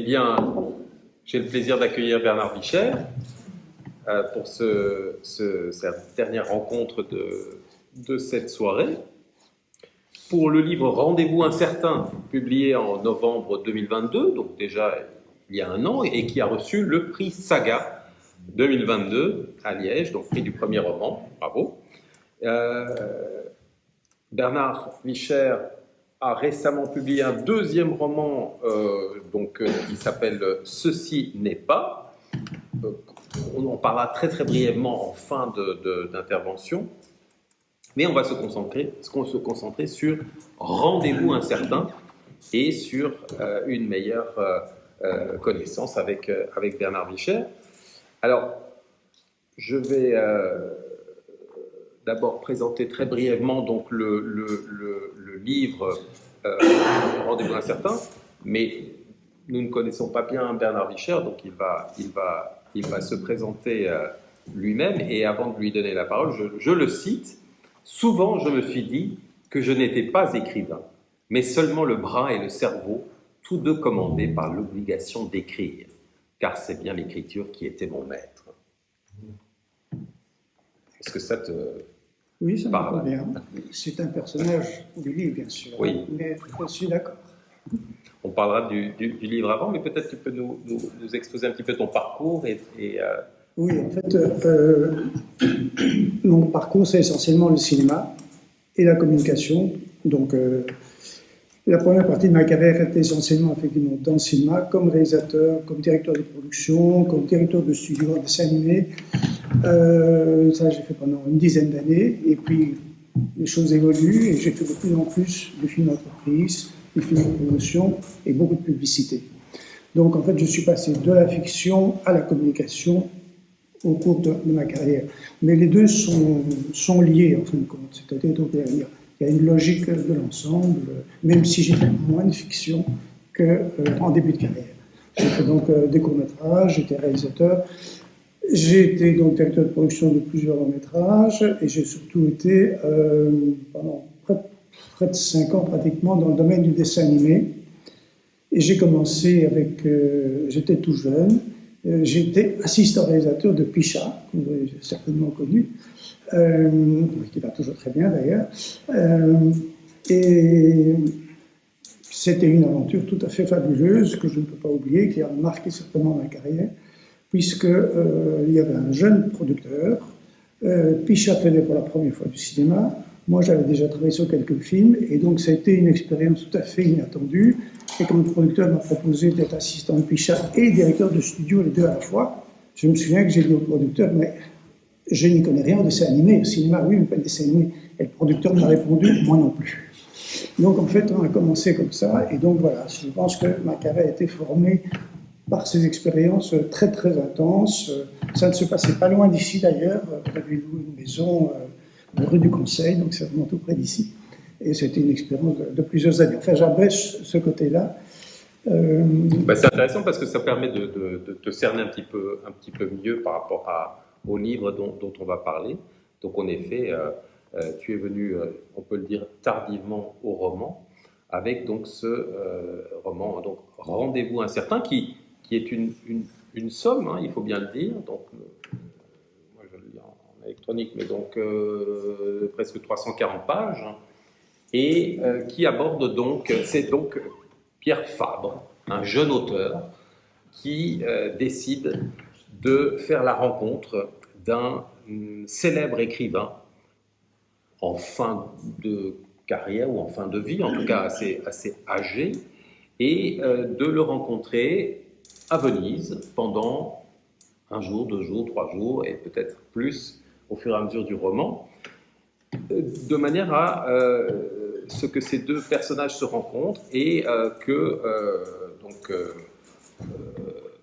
bien, j'ai le plaisir d'accueillir Bernard Vicher pour cette dernière rencontre de cette soirée. Pour le livre Rendez-vous incertain, publié en novembre 2022, donc déjà il y a un an, et qui a reçu le prix Saga 2022 à Liège, donc prix du premier roman, bravo. Bernard Vicher a récemment publié un deuxième roman qui s'appelle « Ceci n'est pas ». On en parlera très très brièvement en fin d'intervention, mais on va se concentrer sur Rendez-vous incertain et sur une meilleure connaissance avec Bernard Vicher. Alors, je vais d'abord présenter très brièvement donc, le livre Rendez-vous incertain, mais nous ne connaissons pas bien Bernard Vicher, donc il va se présenter lui-même, et avant de lui donner la parole, je le cite. « Souvent, je me suis dit que je n'étais pas écrivain, mais seulement le bras et le cerveau, tous deux commandés par l'obligation d'écrire, car c'est bien l'écriture qui était mon maître. » Est-ce que ça te Oui, ça parle? me convient. C'est un personnage du livre, bien sûr, oui. Mais je suis d'accord. On parlera du livre avant, mais peut-être tu peux nous exposer un petit peu ton parcours Oui, en fait, mon parcours, c'est essentiellement le cinéma et la communication. Donc, la première partie de ma carrière était essentiellement effectivement dans le cinéma, comme réalisateur, comme directeur de production, comme directeur de studio en dessin animé. Ça, j'ai fait pendant une dizaine d'années. Et puis, les choses évoluent et j'ai fait de plus en plus de films d'entreprise, de films de promotion et beaucoup de publicité. Donc, en fait, je suis passé de la fiction à la communication au cours de ma carrière. Mais les deux sont liés, en fin de compte. C'est-à-dire qu'il y a une logique de l'ensemble, même si j'ai fait moins de fiction qu'en début de carrière. J'ai fait donc des courts-métrages, j'étais réalisateur, j'ai été donc directeur de production de plusieurs longs-métrages, et j'ai surtout été, pendant près de 5 ans pratiquement, dans le domaine du dessin animé. Et j'ai commencé avec... j'étais tout jeune. J'étais assistant réalisateur de Picha, que vous avez certainement connu, qui va toujours très bien d'ailleurs. Et c'était une aventure tout à fait fabuleuse que je ne peux pas oublier, qui a marqué certainement ma carrière, puisqu'il y avait un jeune producteur. Picha faisait pour la première fois du cinéma. Moi, j'avais déjà travaillé sur quelques films, et donc ça a été une expérience tout à fait inattendue. Et comme le producteur m'a proposé d'être assistant de Picha et directeur de studio, les deux à la fois, je me souviens que j'ai dit au producteur, mais je n'y connais rien en dessin animé. Au cinéma, oui, mais pas de dessin animé. Et le producteur m'a répondu, moi non plus. Donc en fait, on a commencé comme ça, et donc voilà, je pense que ma carrière a été formée par ces expériences très très intenses. Ça ne se passait pas loin d'ici d'ailleurs. J'avais une maison rue du Conseil, donc c'est vraiment tout près d'ici. Et c'était une expérience de plusieurs années. Enfin, j'abrège ce côté-là. C'est intéressant parce que ça permet de te cerner un petit peu mieux par rapport au livre dont on va parler. Donc, en effet, tu es venu, on peut le dire, tardivement au roman, avec donc ce roman, donc Rendez-vous incertain, qui est une somme, hein, il faut bien le dire. Donc, moi, je le lis en électronique, mais donc presque 340 pages. Et qui aborde donc, c'est donc Pierre Fabre, un jeune auteur, qui décide de faire la rencontre d'un célèbre écrivain en fin de carrière ou en fin de vie, en tout cas assez âgé, et de le rencontrer à Venise pendant 1 jour, 2 jours, 3 jours, et peut-être plus au fur et à mesure du roman, de manière à ce que ces deux personnages se rencontrent et que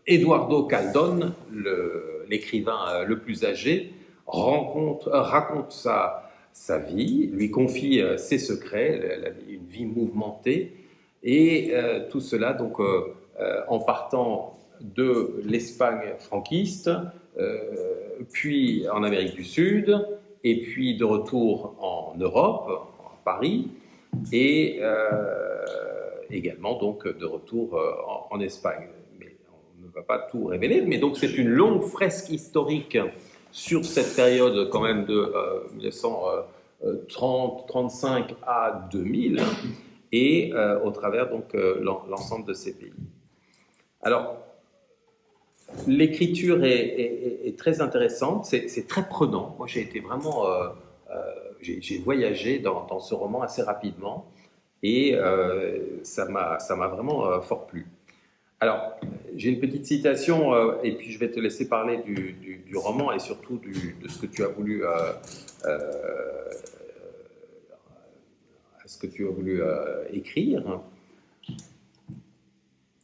Eduardo Caldón, l'écrivain le plus âgé, raconte sa vie, lui confie ses secrets, une vie mouvementée, et tout cela donc en partant de l'Espagne franquiste, puis en Amérique du Sud, et puis de retour en Europe, à Paris, et également donc de retour en Espagne. ne va pas tout révéler, mais donc c'est une longue fresque historique sur cette période quand même de 1935 à 2000, et au travers donc l'ensemble de ces pays. Alors, l'écriture est très intéressante, c'est très prenant. Moi, j'ai été vraiment, j'ai voyagé dans ce roman assez rapidement, et ça m'a vraiment fort plu. Alors, j'ai une petite citation, et puis je vais te laisser parler du roman et surtout de ce que tu as voulu, écrire.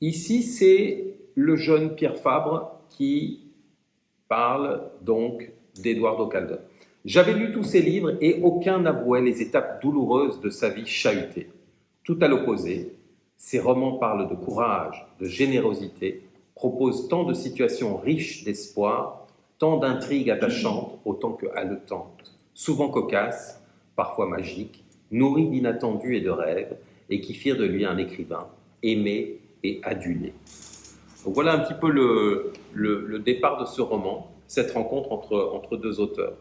Ici, c'est le jeune Pierre Fabre qui parle donc d'Eduardo Calder. J'avais lu tous ses livres et aucun n'avouait les étapes douloureuses de sa vie chahutée. Tout à l'opposé, ses romans parlent de courage, de générosité, proposent tant de situations riches d'espoir, tant d'intrigues attachantes autant que haletantes, souvent cocasses, parfois magiques, nourries d'inattendus et de rêves, et qui firent de lui un écrivain aimé et adulé. Donc voilà un petit peu le départ de ce roman, cette rencontre entre deux auteurs.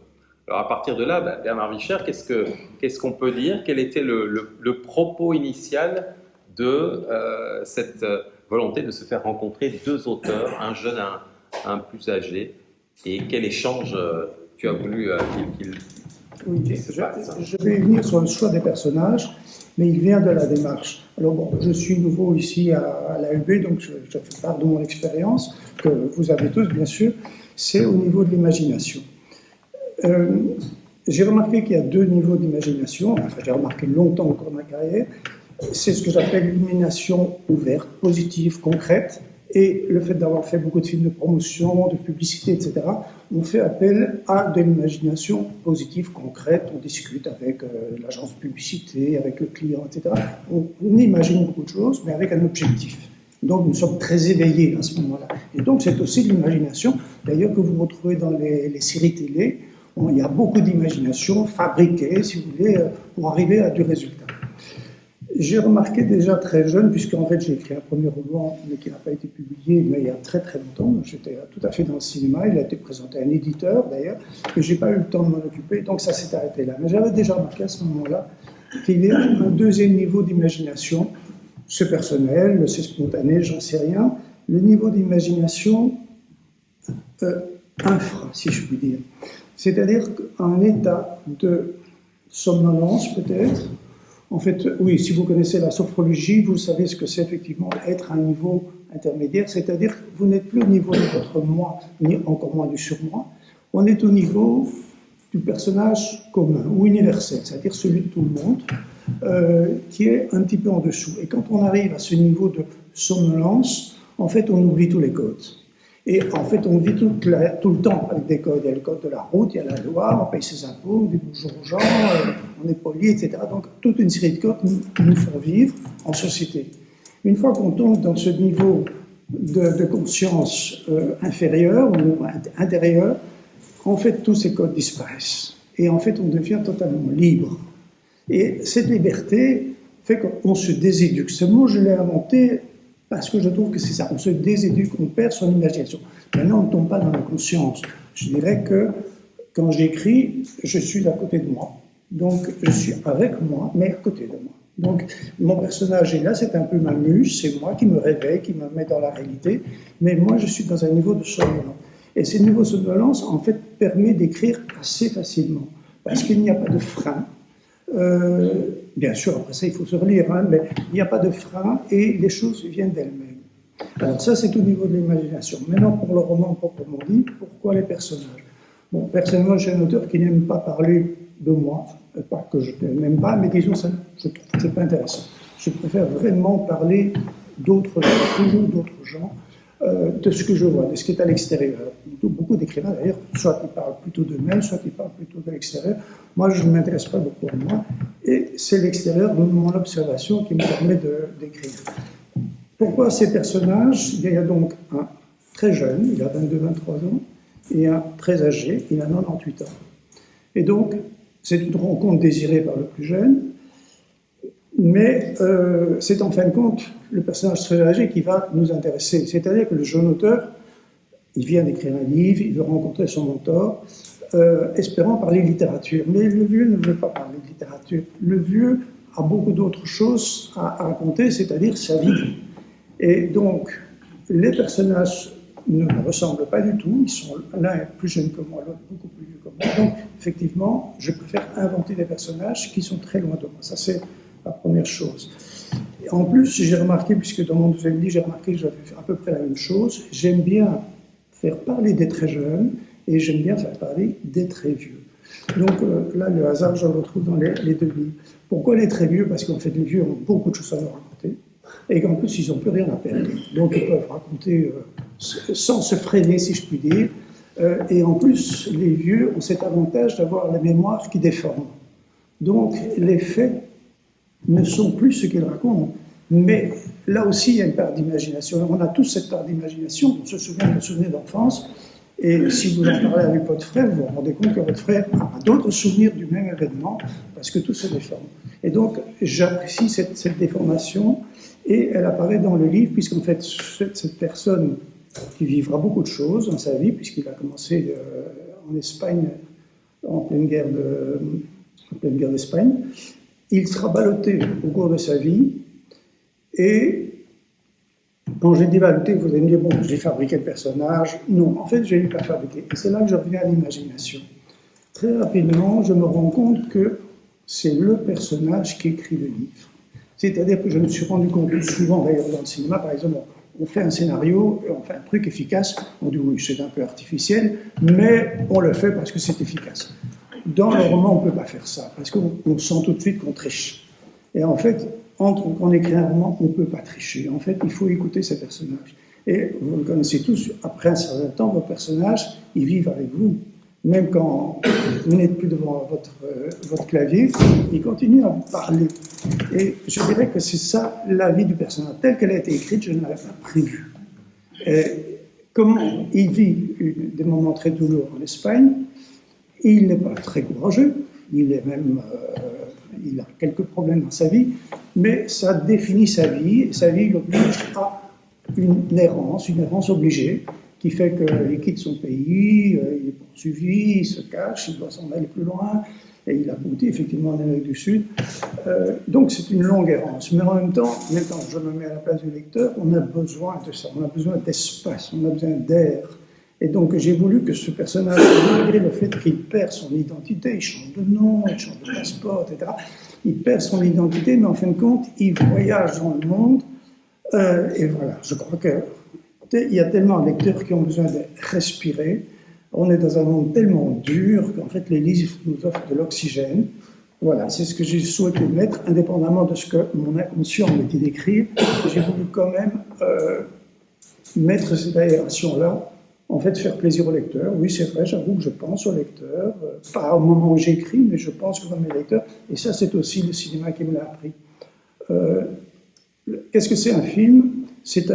Alors à partir de là, Bernard Wiechert, qu'est-ce qu'on peut dire? Quel était le propos initial de cette volonté de se faire rencontrer deux auteurs, un jeune, un plus âgé, et quel échange tu as voulu qu'il se passe? Je vais venir sur le choix des personnages, mais il vient de la démarche. Alors bon, je suis nouveau ici à l'AUB, donc je fais part de mon expérience, que vous avez tous bien sûr, c'est au niveau de l'imagination. J'ai remarqué qu'il y a deux niveaux d'imagination, enfin j'ai remarqué longtemps au cours de ma carrière, c'est ce que j'appelle l'imagination ouverte, positive, concrète, et le fait d'avoir fait beaucoup de films de promotion, de publicité, etc., on fait appel à de l'imagination positive, concrète, on discute avec l'agence de publicité, avec le client, etc. On imagine beaucoup de choses, mais avec un objectif. Donc nous sommes très éveillés à ce moment-là. Et donc c'est aussi de l'imagination, d'ailleurs, que vous retrouvez dans les séries télé. Il y a beaucoup d'imagination fabriquée, si vous voulez, pour arriver à du résultat. J'ai remarqué déjà très jeune, puisqu'en fait j'ai écrit un premier roman, mais qui n'a pas été publié, mais il y a très très longtemps, j'étais tout à fait dans le cinéma, il a été présenté à un éditeur d'ailleurs, mais je n'ai pas eu le temps de m'en occuper, donc ça s'est arrêté là. Mais j'avais déjà remarqué à ce moment-là qu'il y a un deuxième niveau d'imagination, c'est personnel, c'est spontané, j'en sais rien, le niveau d'imagination infra, si je puis dire. C'est-à-dire qu'un état de somnolence peut-être. En fait, oui, si vous connaissez la sophrologie, vous savez ce que c'est effectivement être à un niveau intermédiaire, c'est-à-dire que vous n'êtes plus au niveau de votre moi, ni encore moins du surmoi, on est au niveau du personnage commun ou universel, c'est-à-dire celui de tout le monde, qui est un petit peu en dessous. Et quand on arrive à ce niveau de somnolence, en fait, on oublie tous les codes. Et en fait, on vit tout le temps avec des codes. Il y a le code de la route, il y a la loi, on paye ses impôts, on dit bonjour aux gens, on est poli, etc. Donc, toute une série de codes nous font vivre en société. Une fois qu'on tombe dans ce niveau de conscience inférieure ou intérieure, en fait, tous ces codes disparaissent. Et en fait, on devient totalement libre. Et cette liberté fait qu'on se déséduque. Ce mot, je l'ai inventé parce que je trouve que c'est ça, on se déséduque, on perd son imagination. Maintenant, on ne tombe pas dans la conscience. Je dirais que quand j'écris, je suis à côté de moi. Donc, je suis avec moi, mais à côté de moi. Donc, mon personnage est là, c'est un peu ma muse, c'est moi qui me réveille, qui me met dans la réalité, mais moi, je suis dans un niveau de somnolence. Et ce niveau de somnolence, en fait, permet d'écrire assez facilement, parce qu'il n'y a pas de frein. Bien sûr, après ça, il faut se relire, hein, mais il n'y a pas de frein et les choses viennent d'elles-mêmes. Alors ça, c'est au niveau de l'imagination. Maintenant, pour le roman proprement dit, pourquoi les personnages? Bon, personnellement, je suis un auteur qui n'aime pas parler de moi, pas que je n'aime pas, mais disons, ça, je trouve que c'est pas intéressant. Je préfère vraiment parler d'autres gens, toujours d'autres gens, de ce que je vois, de ce qui est à l'extérieur. Beaucoup d'écrivains, d'ailleurs, soit ils parlent plutôt d'eux-mêmes, soit ils parlent plutôt de l'extérieur. Moi, je ne m'intéresse pas beaucoup à moi, et c'est l'extérieur de mon observation qui me permet d'écrire. Pourquoi ces personnages? Il y a donc un très jeune, il a 22-23 ans, et un très âgé, il a 98 ans. Et donc, c'est une rencontre désirée par le plus jeune, Mais c'est en fin de compte le personnage très âgé qui va nous intéresser. C'est-à-dire que le jeune auteur, il vient d'écrire un livre, il veut rencontrer son mentor, espérant parler littérature. Mais le vieux ne veut pas parler de littérature. Le vieux a beaucoup d'autres choses à raconter, c'est-à-dire sa vie. Et donc, les personnages ne me ressemblent pas du tout. Ils sont l'un est plus jeune que moi, l'autre beaucoup plus vieux que moi. Donc, effectivement, je préfère inventer des personnages qui sont très loin de moi. Ça, c'est la première chose. Et en plus, j'ai remarqué, puisque dans mon deuxième livre, j'ai remarqué que j'avais fait à peu près la même chose, j'aime bien faire parler des très jeunes et j'aime bien faire parler des très vieux. Donc là, le hasard, je le retrouve dans les deux livres. Pourquoi les très vieux? Parce qu'en fait, les vieux ont beaucoup de choses à nous raconter et qu'en plus, ils n'ont plus rien à perdre. Donc, ils peuvent raconter sans se freiner, si je puis dire. Et en plus, les vieux ont cet avantage d'avoir la mémoire qui déforme. Donc, les faits ne sont plus ce qu'ils racontent. Mais là aussi, il y a une part d'imagination. On a tous cette part d'imagination. On se souvient de nos souvenirs d'enfance. Et si vous en parlez avec votre frère, vous vous rendez compte que votre frère a d'autres souvenirs du même événement, parce que tout se déforme. Et donc, j'apprécie cette déformation, et elle apparaît dans le livre, puisqu'en fait, cette personne qui vivra beaucoup de choses dans sa vie, puisqu'il a commencé en Espagne, en pleine guerre d'Espagne, il sera ballotté au cours de sa vie, et quand j'ai dit ballotté, vous allez me dire, bon, j'ai fabriqué le personnage. Non, en fait, je ne l'ai pas fabriqué. Et c'est là que je reviens à l'imagination. Très rapidement, je me rends compte que c'est le personnage qui écrit le livre. C'est-à-dire que je me suis rendu compte souvent, d'ailleurs dans le cinéma, par exemple, on fait un scénario, on fait un truc efficace, on dit oui, c'est un peu artificiel, mais on le fait parce que c'est efficace. Dans le roman, on ne peut pas faire ça, parce qu'on sent tout de suite qu'on triche. Et en fait, quand on écrit un roman, on ne peut pas tricher. En fait, il faut écouter ces personnages. Et vous le connaissez tous, après un certain temps, vos personnages, ils vivent avec vous. Même quand vous n'êtes plus devant votre clavier, ils continuent à vous parler. Et je dirais que c'est ça, la vie du personnage. Telle qu'elle a été écrite, je ne l'avais pas prévue. Comment il vit des moments très douloureux en Espagne, il n'est pas très courageux, il est même... il a quelques problèmes dans sa vie, mais ça définit sa vie, et sa vie l'oblige à une errance obligée, qui fait qu'il quitte son pays, il est poursuivi, il se cache, il doit s'en aller plus loin, et il a goûté effectivement en Amérique du Sud. Donc c'est une longue errance, mais en même temps, maintenant je me mets à la place du lecteur, on a besoin de ça, on a besoin d'espace, on a besoin d'air. Et donc j'ai voulu que ce personnage, malgré le fait qu'il perd son identité, il change de nom, il change de passeport, etc., il perd son identité, mais en fin de compte, il voyage dans le monde. Et voilà, je crois qu'il y a tellement de lecteurs qui ont besoin de respirer. On est dans un monde tellement dur qu'en fait les livres nous offrent de l'oxygène. Voilà, c'est ce que j'ai souhaité mettre, indépendamment de ce que mon inconscient me dit d'écrire. J'ai voulu quand même mettre cette aération-là. En fait, faire plaisir au lecteur. Oui, c'est vrai, j'avoue que je pense au lecteur, pas au moment où j'écris, mais je pense que dans mes lecteurs. Et ça, c'est aussi le cinéma qui me l'a appris. Qu'est-ce que c'est un film? C'est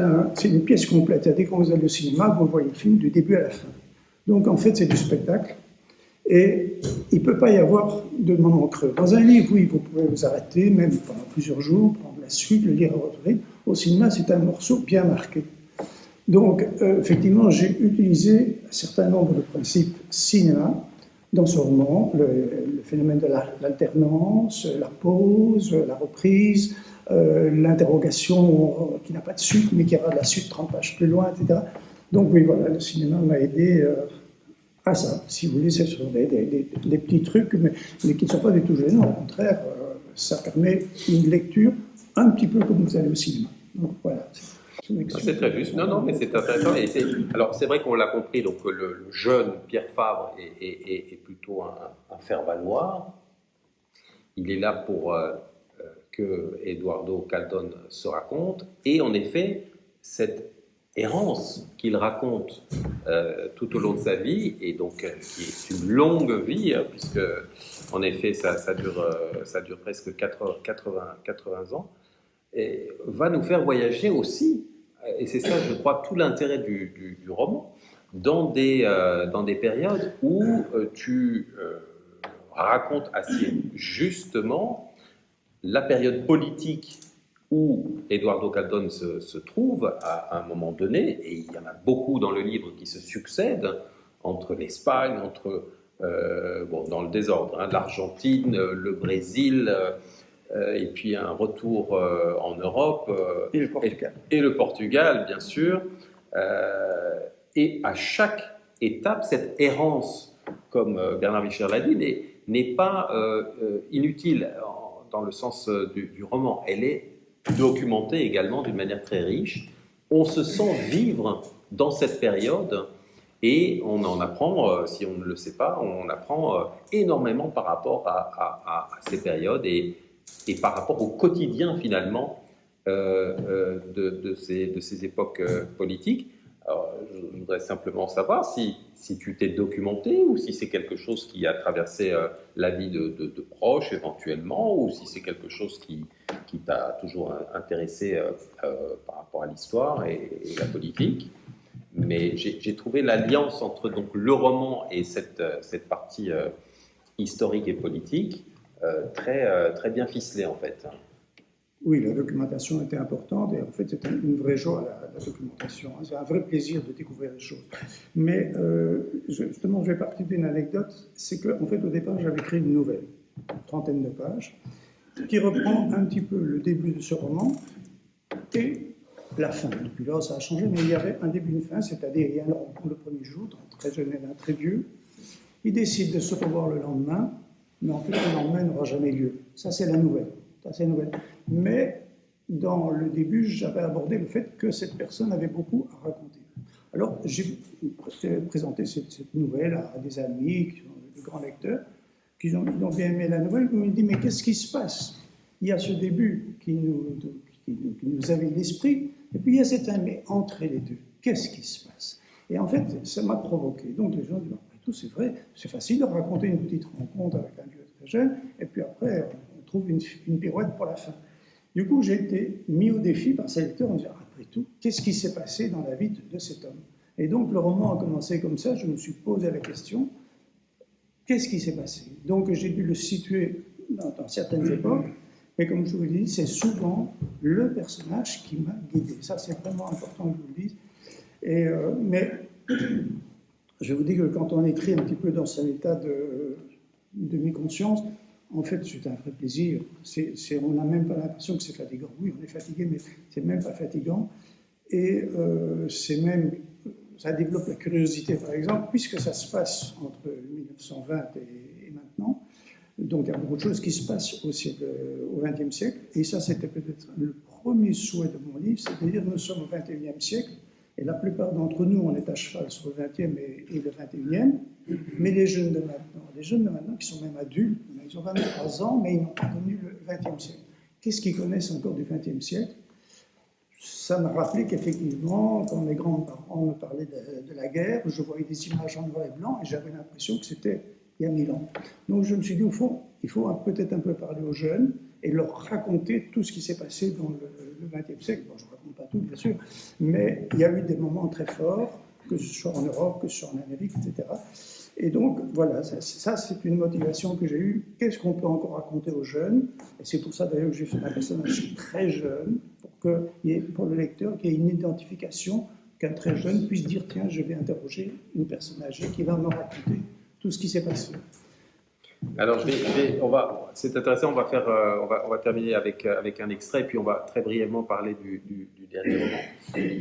une pièce complète. C'est-à-dire, quand vous allez au cinéma, vous voyez le film du début à la fin. Donc, en fait, c'est du spectacle. Et il ne peut pas y avoir de moment creux. Dans un livre, oui, vous pouvez vous arrêter, même pendant plusieurs jours, prendre la suite, le lire à votre rythme. Au cinéma, c'est un morceau bien marqué. Donc, effectivement, j'ai utilisé un certain nombre de principes cinéma dans ce roman, le phénomène de l'alternance, la pause, la reprise, l'interrogation qui n'a pas de suite, mais qui aura de la suite 30 pages plus loin, etc. Donc, oui, voilà, le cinéma m'a aidé à ça. Si vous voulez, ce sont des petits trucs, mais qui ne sont pas du tout gênants. Au contraire, ça permet une lecture un petit peu comme vous allez au cinéma. Donc, voilà. C'est très juste. Non, mais c'est intéressant. Alors, c'est vrai qu'on l'a compris, donc le jeune Pierre Fabre est plutôt un faire-valoir. Il est là pour que Eduardo Caldón se raconte. Et en effet, cette errance qu'il raconte tout au long de sa vie, et donc qui est une longue vie, hein, puisque en effet, ça dure presque 80 ans, et va nous faire voyager aussi. Et c'est ça, je crois, tout l'intérêt du roman, dans des périodes où tu racontes assez justement la période politique où Eduardo Galdón se trouve à un moment donné, et il y en a beaucoup dans le livre qui se succèdent, entre l'Espagne, dans le désordre, hein, l'Argentine, le Brésil, et puis un retour en Europe. Et le Portugal. Et le Portugal, bien sûr. Et à chaque étape, cette errance, comme Bernard Wiechert l'a dit, n'est pas inutile dans le sens du roman. Elle est documentée également d'une manière très riche. On se sent vivre dans cette période et on en apprend, si on ne le sait pas, on apprend énormément par rapport à ces périodes et par rapport au quotidien finalement de ces époques politiques. Alors, je voudrais simplement savoir si tu t'es documenté ou si c'est quelque chose qui a traversé la vie de proches éventuellement, ou si c'est quelque chose qui t'a toujours intéressé par rapport à l'histoire et la politique. Mais j'ai trouvé l'alliance entre donc, le roman et cette partie historique et politique très bien ficelée en fait. Oui, la documentation était importante et en fait c'est une vraie joie la documentation. C'est un vrai plaisir de découvrir les choses. Mais justement, je vais partir d'une anecdote, c'est qu'en fait au départ j'avais écrit une nouvelle, une trentaine de pages, qui reprend un petit peu le début de ce roman et la fin. Depuis là ça a changé, mais il y avait un début et une fin, c'est-à-dire il y a une rencontre le premier jour, un très jeune et un très vieux. Ils décident de se revoir le lendemain, mais en fait le lendemain n'aura jamais lieu. Ça c'est la nouvelle. C'est nouvelle. Mais dans le début, j'avais abordé le fait que cette personne avait beaucoup à raconter. Alors, j'ai présenté cette nouvelle à des amis, qui sont de grands lecteurs, qui ont bien aimé la nouvelle, qui m'ont dit, mais qu'est-ce qui se passe? Il y a ce début qui nous avait l'esprit, et puis il y a cette fin, mais entre les deux, qu'est-ce qui se passe? Et en fait, ça m'a provoqué. Donc les gens disent, après tout, c'est vrai, c'est facile de raconter une petite rencontre avec un vieux très jeune, et puis après, trouve une pirouette pour la fin. Du coup, j'ai été mis au défi par ces lecteurs en disant, après tout, qu'est-ce qui s'est passé dans la vie de cet homme? Et donc, le roman a commencé comme ça, je me suis posé la question, qu'est-ce qui s'est passé? Donc, j'ai dû le situer dans certaines époques, mais comme je vous l'ai dit, c'est souvent le personnage qui m'a guidé. Ça, c'est vraiment important que je vous le dise. Mais je vous dis que quand on écrit un petit peu dans cet état de mi-conscience, en fait, c'est un vrai plaisir. On n'a même pas l'impression que c'est fatigant. Oui, on est fatigué, mais c'est même pas fatigant. Et ça développe la curiosité, par exemple, puisque ça se passe entre 1920 et maintenant. Donc, il y a beaucoup de choses qui se passent au XXe siècle. Et ça, c'était peut-être le premier souhait de mon livre, c'est-à-dire nous sommes au XXIe siècle, et la plupart d'entre nous, on est à cheval sur le XXe et le XXIe. Mais les jeunes de maintenant qui sont même adultes, ils ont 23 ans, mais ils n'ont pas connu le XXe siècle. Qu'est-ce qu'ils connaissent encore du XXe siècle? Ça m'a rappelé qu'effectivement, quand mes grands-parents me parlaient de la guerre, je voyais des images en noir et blanc et j'avais l'impression que c'était il y a 1000 ans. Donc je me suis dit, au fond, il faut peut-être un peu parler aux jeunes et leur raconter tout ce qui s'est passé dans le XXe siècle. Bon, je ne raconte pas tout, bien sûr, mais il y a eu des moments très forts, que ce soit en Europe, que ce soit en Amérique, etc. Et donc, voilà, ça c'est une motivation que j'ai eue. Qu'est-ce qu'on peut encore raconter aux jeunes? Et c'est pour ça d'ailleurs que j'ai fait un personnage très jeune, pour le lecteur, qu'il y ait une identification, qu'un très jeune puisse dire, tiens, je vais interroger une personne âgée qui va me raconter tout ce qui s'est passé. Alors, c'est intéressant, on va terminer avec un extrait, puis on va très brièvement parler du dernier roman.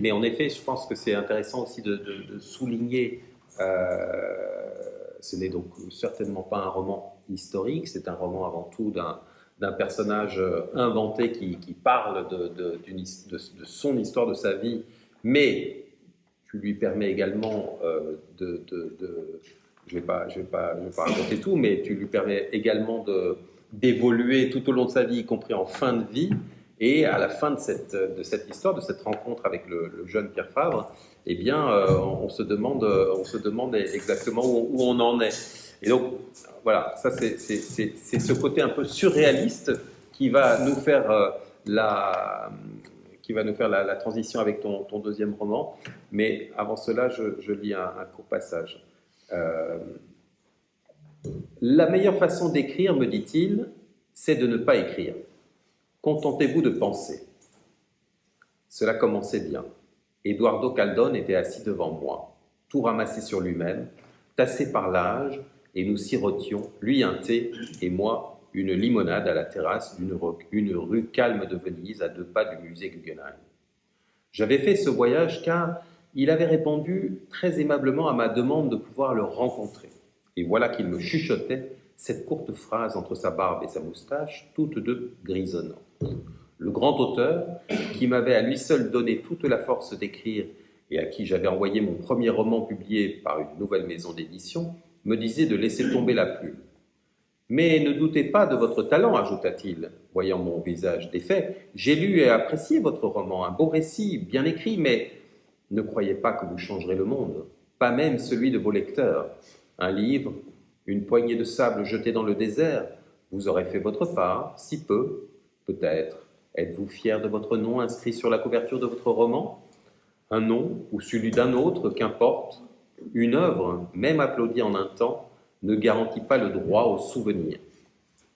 Mais en effet, je pense que c'est intéressant aussi de souligner, ce n'est donc certainement pas un roman historique, c'est un roman avant tout d'un personnage inventé qui parle de son histoire, de sa vie, mais tu lui permets également je vais pas raconter tout, mais tu lui permets également d'évoluer tout au long de sa vie, y compris en fin de vie. Et à la fin de cette histoire, de cette rencontre avec le jeune Pierre Fabre, eh bien, on se demande exactement où on en est. Et donc, voilà, ça c'est ce côté un peu surréaliste qui va nous faire la transition avec ton deuxième roman. Mais avant cela, je lis un court passage. La meilleure façon d'écrire, me dit-il, c'est de ne pas écrire. Contentez-vous de penser. Cela commençait bien. Eduardo Caldón était assis devant moi, tout ramassé sur lui-même, tassé par l'âge, et nous sirotions, lui un thé et moi une limonade à la terrasse d'une rue calme de Venise à 2 pas du musée Guggenheim. J'avais fait ce voyage car il avait répondu très aimablement à ma demande de pouvoir le rencontrer. Et voilà qu'il me chuchotait cette courte phrase entre sa barbe et sa moustache, toutes deux grisonnantes. Le grand auteur, qui m'avait à lui seul donné toute la force d'écrire et à qui j'avais envoyé mon premier roman publié par une nouvelle maison d'édition, me disait de laisser tomber la plume. « Mais ne doutez pas de votre talent, ajouta-t-il, voyant mon visage défait. J'ai lu et apprécié votre roman, un beau récit, bien écrit, mais ne croyez pas que vous changerez le monde, pas même celui de vos lecteurs. Un livre, une poignée de sable jetée dans le désert, vous aurez fait votre part, si peu, peut-être. Êtes-vous fier de votre nom inscrit sur la couverture de votre roman? Un nom ou celui d'un autre, qu'importe. Une œuvre, même applaudie en un temps, ne garantit pas le droit au souvenir.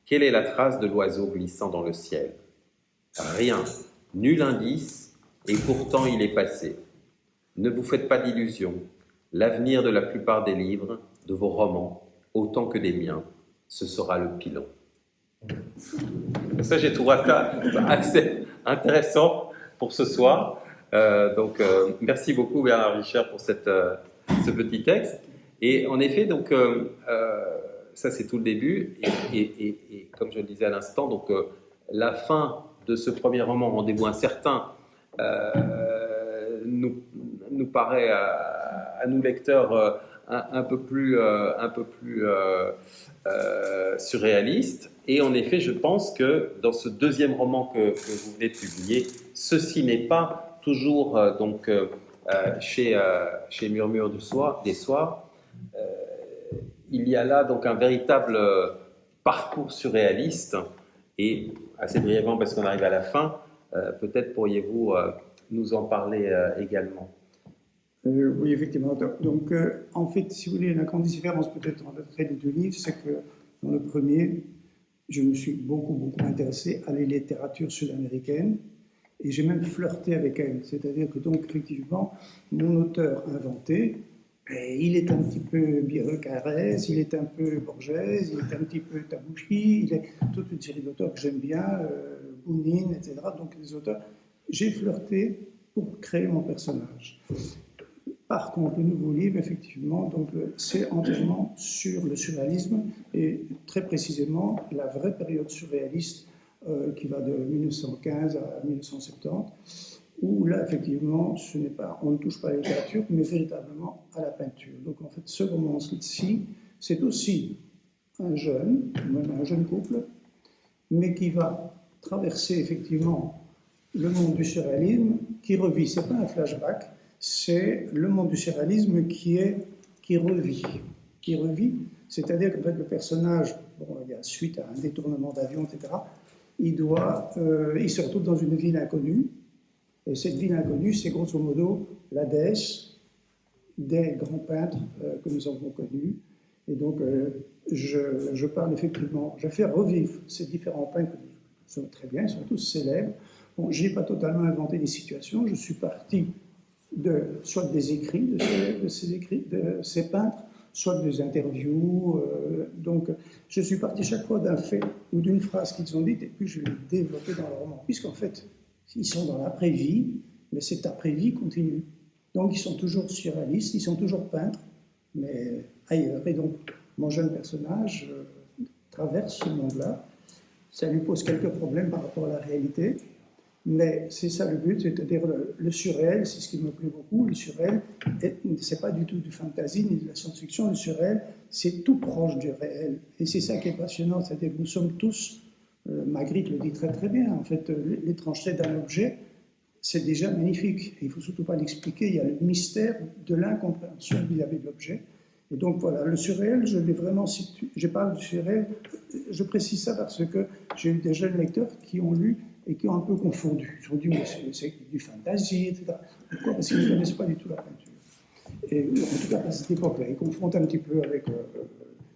Quelle est la trace de l'oiseau glissant dans le ciel? Rien, nul indice, et pourtant il est passé. Ne vous faites pas d'illusions. L'avenir de la plupart des livres, de vos romans, autant que des miens, ce sera le pilon. Ça, j'ai trouvé ça assez intéressant pour ce soir. Merci beaucoup Bernard Richer pour ce petit texte. Et en effet, ça c'est tout le début. Et comme je le disais à l'instant, la fin de ce premier roman, Rendez-vous incertain, nous paraît à nous lecteurs un peu plus surréaliste. Et en effet, je pense que dans ce deuxième roman que vous venez de publier, ceci n'est pas toujours chez Murmure des Soirs. Il y a là donc un véritable parcours surréaliste. Et assez brièvement, parce qu'on arrive à la fin, peut-être pourriez-vous nous en parler également. Oui, effectivement. Donc, en fait, si vous voulez, la grande différence peut-être entre les deux livres, c'est que dans le premier, je me suis beaucoup intéressé à la littérature sud-américaine et j'ai même flirté avec elle. C'est-à-dire que, donc, effectivement, mon auteur inventé, il est un petit peu Bierre-Carrès, il est un peu Borges, il est un petit peu Tabouchi, il est toute une série d'auteurs que j'aime bien, Bounine, etc. Donc, des auteurs. J'ai flirté pour créer mon personnage. Par contre, le nouveau livre, effectivement, c'est entièrement sur le surréalisme et très précisément la vraie période surréaliste qui va de 1915 à 1970, où là, effectivement, on ne touche pas à la littérature, mais véritablement à la peinture. Donc, en fait, ce roman-ci, c'est aussi un jeune couple, mais qui va traverser, effectivement, le monde du surréalisme, qui revit. Ce n'est pas un flashback, c'est le monde du surréalisme qui revit. C'est-à-dire qu'en fait, le personnage, suite à un détournement d'avion, etc., il se retrouve dans une ville inconnue. Et cette ville inconnue, c'est grosso modo la déesse des grands peintres que nous avons connus. Et donc, je parle effectivement, je fais revivre ces différents peintres qui sont très bien, ils sont tous célèbres. Bon, je n'ai pas totalement inventé des situations, je suis parti soit des écrits de ces peintres, soit des interviews. Donc, je suis parti chaque fois d'un fait ou d'une phrase qu'ils ont dite, et puis je l'ai développé dans le roman. Puisqu'en fait, ils sont dans l'après-vie, mais cette après-vie continue. Donc, ils sont toujours surréalistes, ils sont toujours peintres, mais ailleurs. Et donc, mon jeune personnage traverse ce monde-là. Ça lui pose quelques problèmes par rapport à la réalité. Mais c'est ça le but, c'est-à-dire le surréel, c'est ce qui me plaît beaucoup. Le surréel, c'est pas du tout du fantasy ni de la science-fiction. Le surréel, c'est tout proche du réel. Et c'est ça qui est passionnant, c'est-à-dire que nous sommes tous, Magritte le dit très très bien, en fait, l'étrangeté d'un objet, c'est déjà magnifique. Et il ne faut surtout pas l'expliquer, il y a le mystère de l'incompréhension vis-à-vis de l'objet. Et donc voilà, le surréel, je l'ai vraiment situé. Je parle du surréel, je précise ça parce que j'ai eu des jeunes lecteurs qui ont lu et qui ont un peu confondu. Ils ont dit, mais c'est du fantasy, etc. Pourquoi? Parce qu'ils ne connaissent pas du tout la peinture. Et en tout cas, à cette époque-là, ils confondent un petit peu avec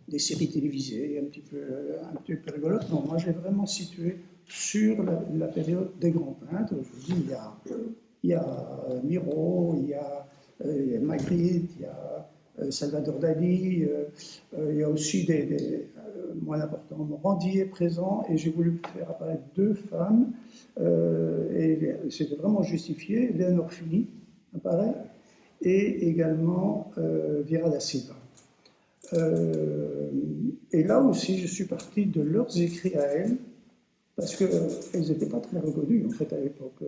des séries télévisées, un petit peu rigolotes. Non, moi, je l'ai vraiment situé sur la période des grands peintres. Je vous dis, il y a Miro, il y a Magritte, il y a Salvador Dali, il y a aussi moins importants, Morandi est présent, et j'ai voulu faire apparaître deux femmes, et c'était vraiment justifié. Léonore Fini apparaît, et également Vieira da Silva. Et là aussi, je suis parti de leurs écrits à elles, parce qu'elles n'étaient pas très reconnues, en fait, à l'époque.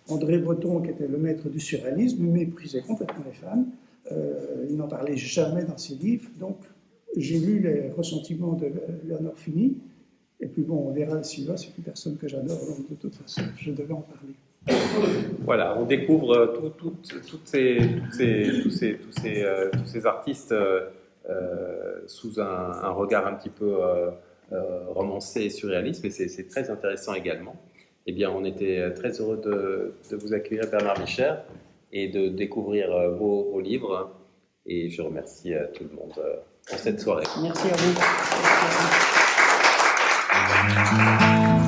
André Breton, qui était le maître du surréalisme, méprisait complètement les femmes. Il n'en parlait jamais dans ses livres. Donc, j'ai lu les ressentiments de Léonore Fini. Et puis bon, Vieira da Silva, c'est une personne que j'adore, donc de toute façon, je devais en parler. Voilà, on découvre tous ces artistes sous un regard un petit peu romancé et surréaliste, mais c'est très intéressant également. Eh bien, on était très heureux de vous accueillir, Bernard Wicher, et de découvrir vos livres. Et je remercie tout le monde pour cette soirée. Merci à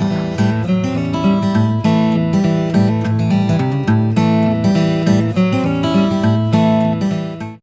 vous.